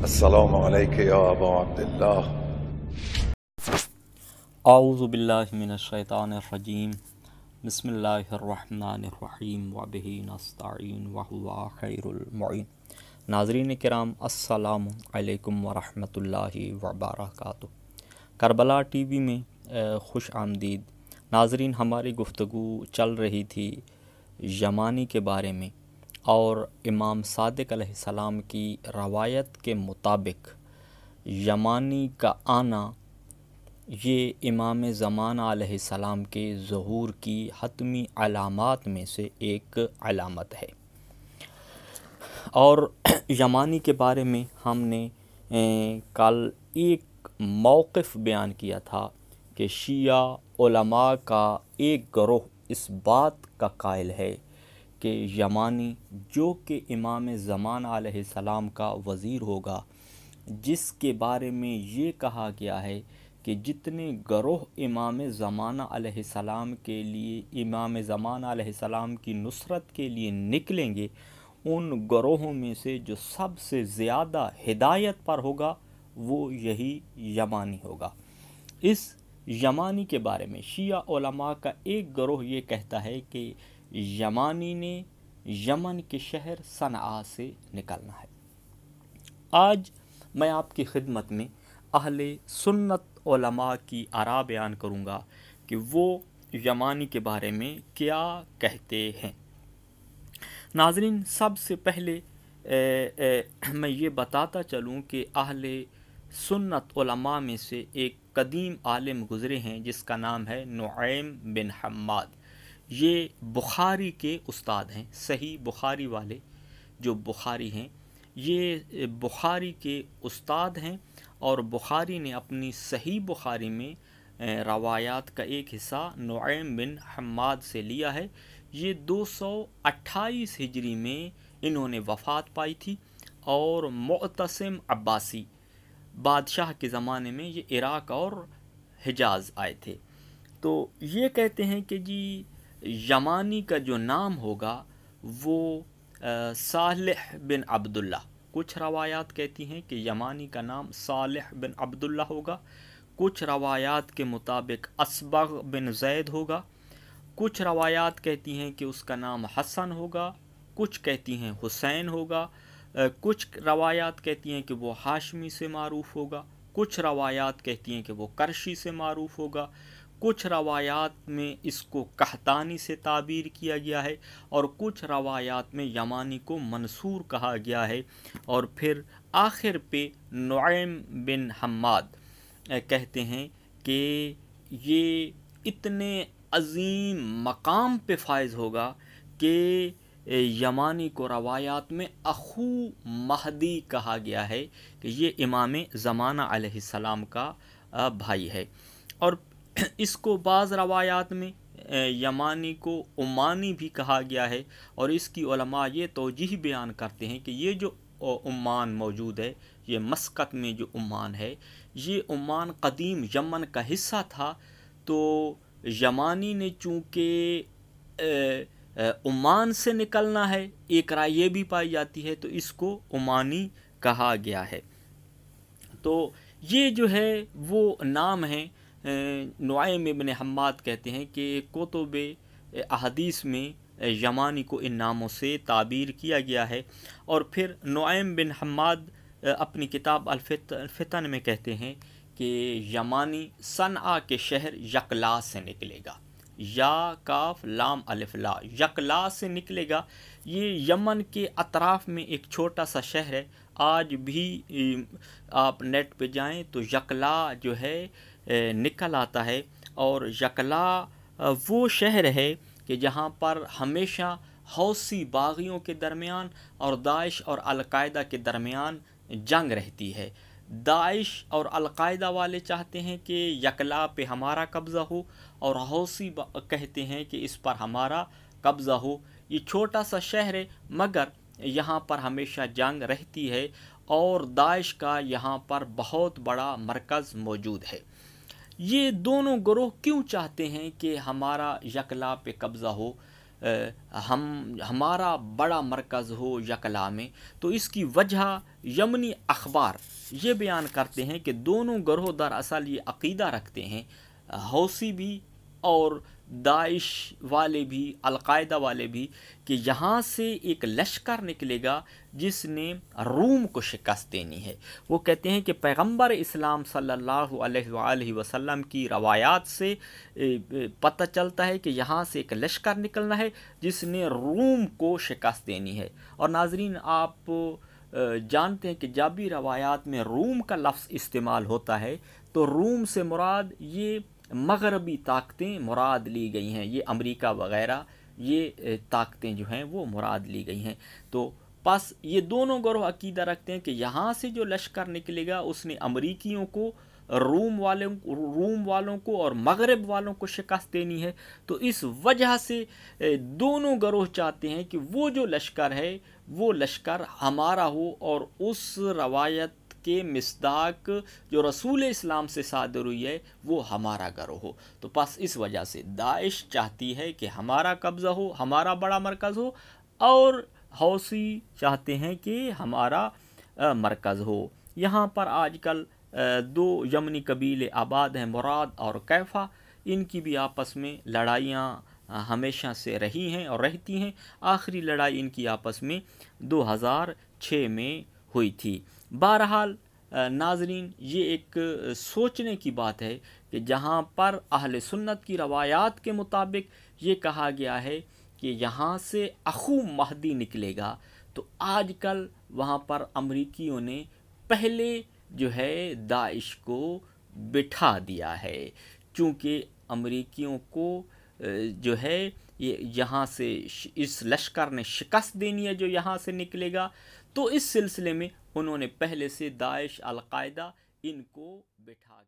السلام عليك يا أبا عبد الله. اعوذ باللہ من الشیطان الرجیم بسم اللہ الرحمن الرحیم وبہ نستعین وہو خیر المعین. ناظرین کرام السلام علیکم ورحمۃ اللہ وبرکاتہ. کربلا ٹی وی میں خوش آمدید. ناظرین، ہماری گفتگو چل رہی تھی یمانی کے بارے میں، اور امام صادق علیہ السلام کی روایت کے مطابق یمانی کا آنا یہ امام زمانہ علیہ السلام کے ظہور کی حتمی علامات میں سے ایک علامت ہے. اور یمانی کے بارے میں ہم نے کل ایک موقف بیان کیا تھا کہ شیعہ علماء کا ایک گروہ اس بات کا قائل ہے کہ یمانی جو کہ امام زمانہ علیہ السلام کا وزیر ہوگا، جس کے بارے میں یہ کہا گیا ہے کہ جتنے گروہ امام زمانہ علیہ السلام کے لیے، امام زمانہ علیہ السلام کی نصرت کے لیے نکلیں گے، ان گروہوں میں سے جو سب سے زیادہ ہدایت پر ہوگا وہ یہی یمانی ہوگا. اس یمانی کے بارے میں شیعہ علماء کا ایک گروہ یہ کہتا ہے کہ یمانی نے یمن کے شہر صنعاء سے نکلنا ہے. آج میں آپ کی خدمت میں اہل سنت علماء کی آراء بیان کروں گا کہ وہ یمانی کے بارے میں کیا کہتے ہیں. ناظرین، سب سے پہلے میں یہ بتاتا چلوں کہ اہل سنت علماء میں سے ایک قدیم عالم گزرے ہیں جس کا نام ہے نعیم بن حماد. یہ بخاری کے استاد ہیں. صحیح بخاری والے جو بخاری ہیں یہ بخاری کے استاد ہیں، اور بخاری نے اپنی صحیح بخاری میں روایات کا ایک حصہ نعیم بن حماد سے لیا ہے. یہ 228 ہجری میں انہوں نے وفات پائی تھی، اور معتصم عباسی بادشاہ کے زمانے میں یہ عراق اور حجاز آئے تھے. تو یہ کہتے ہیں کہ جی یمانی کا جو نام ہوگا وہ صالح بن عبداللہ. کچھ روایات کہتی ہیں کہ یمانی کا نام صالح بن عبداللہ ہوگا، کچھ روایات کے مطابق اصبغ بن زید ہوگا، کچھ روایات کہتی ہیں کہ اس کا نام حسن ہوگا، کچھ کہتی ہیں حسین ہوگا، کچھ روایات کہتی ہیں کہ وہ ہاشمی سے معروف ہوگا، کچھ روایات کہتی ہیں کہ وہ کرشی سے معروف ہوگا، کچھ روایات میں اس کو قحطانی سے تعبیر کیا گیا ہے، اور کچھ روایات میں یمانی کو منصور کہا گیا ہے. اور پھر آخر پہ نعیم بن حماد کہتے ہیں کہ یہ اتنے عظیم مقام پہ فائز ہوگا کہ یمانی کو روایات میں اخو مہدی کہا گیا ہے، کہ یہ امام زمانہ علیہ السلام کا بھائی ہے. اور اس کو بعض روایات میں یمانی کو عمانی بھی کہا گیا ہے، اور اس کی علماء یہ توجیہ بیان کرتے ہیں کہ یہ جو عمان موجود ہے، یہ مسقط میں جو عمان ہے، یہ عمان قدیم یمن کا حصہ تھا. تو یمانی نے چونکہ عمان سے نکلنا ہے، ایک رائے یہ بھی پائی جاتی ہے، تو اس کو عمانی کہا گیا ہے. تو یہ جو ہے وہ نام ہے. نعیم بن حماد کہتے ہیں کہ کتب احادیث میں یمانی کو ان ناموں سے تعبیر کیا گیا ہے. اور پھر نعیم بن حماد اپنی کتاب الفتن میں کہتے ہیں کہ یمانی صنعاء کے شہر یقلا سے نکلے گا. یا کاف لام الف لا، یقلا سے نکلے گا. یہ یمن کے اطراف میں ایک چھوٹا سا شہر ہے. آج بھی آپ نیٹ پہ جائیں تو یقلا جو ہے نکل آتا ہے. اور یقلا وہ شہر ہے کہ جہاں پر ہمیشہ حوثی باغیوں کے درمیان اور داعش اور القاعدہ کے درمیان جنگ رہتی ہے. داعش اور القاعدہ والے چاہتے ہیں کہ یقلا پہ ہمارا قبضہ ہو، اور حوثی کہتے ہیں کہ اس پر ہمارا قبضہ ہو. یہ چھوٹا سا شہر ہے، مگر یہاں پر ہمیشہ جنگ رہتی ہے، اور داعش کا یہاں پر بہت بڑا مرکز موجود ہے. یہ دونوں گروہ کیوں چاہتے ہیں کہ ہمارا یقلا پہ قبضہ ہو؟ ہمارا بڑا مرکز ہو یکلا میں، تو اس کی وجہ یمنی اخبار یہ بیان کرتے ہیں کہ دونوں گروہ دراصل یہ عقیدہ رکھتے ہیں، حوثی بھی اور داعش والے بھی، القاعدہ والے بھی، کہ یہاں سے ایک لشکر نکلے گا جس نے روم کو شکست دینی ہے۔ وہ کہتے ہیں کہ پیغمبر اسلام صلی اللہ علیہ وآلہ وسلم کی روایات سے پتہ چلتا ہے کہ یہاں سے ایک لشکر نکلنا ہے جس نے روم کو شکست دینی ہے۔ اور ناظرین، آپ جانتے ہیں کہ جب بھی روایات میں روم کا لفظ استعمال ہوتا ہے تو روم سے مراد یہ مغربی طاقتیں مراد لی گئی ہیں، یہ امریکہ وغیرہ، یہ طاقتیں جو ہیں وہ مراد لی گئی ہیں۔ تو پس یہ دونوں گروہ عقیدہ رکھتے ہیں کہ یہاں سے جو لشکر نکلے گا اس نے امریکیوں کو، روم والوں کو اور مغرب والوں کو شکست دینی ہے۔ تو اس وجہ سے دونوں گروہ چاہتے ہیں کہ وہ جو لشکر ہے وہ لشکر ہمارا ہو اور اس روایت کے مصداق جو رسول اسلام سے صادر ہوئی ہے وہ ہمارا گروہ ہو۔ تو پس اس وجہ سے داعش چاہتی ہے کہ ہمارا قبضہ ہو، ہمارا بڑا مرکز ہو، اور حوثی چاہتے ہیں کہ ہمارا مرکز ہو۔ یہاں پر آج کل دو یمنی قبیلے آباد ہیں، مراد اور کیفا، ان کی بھی آپس میں لڑائیاں ہمیشہ سے رہی ہیں اور رہتی ہیں۔ آخری لڑائی ان کی آپس میں 2006 میں ہوئی تھی۔ بہرحال ناظرین، یہ ایک سوچنے کی بات ہے کہ جہاں پر اہل سنت کی روایات کے مطابق یہ کہا گیا ہے کہ یہاں سے اخو مہدی نکلے گا، تو آج کل وہاں پر امریکیوں نے پہلے جو ہے داعش کو بٹھا دیا ہے، چونکہ امریکیوں کو جو ہے یہاں سے اس لشکر نے شکست دینی ہے جو یہاں سے نکلے گا، تو اس سلسلے میں انہوں نے پہلے سے داعش، القاعدہ ان کو بٹھا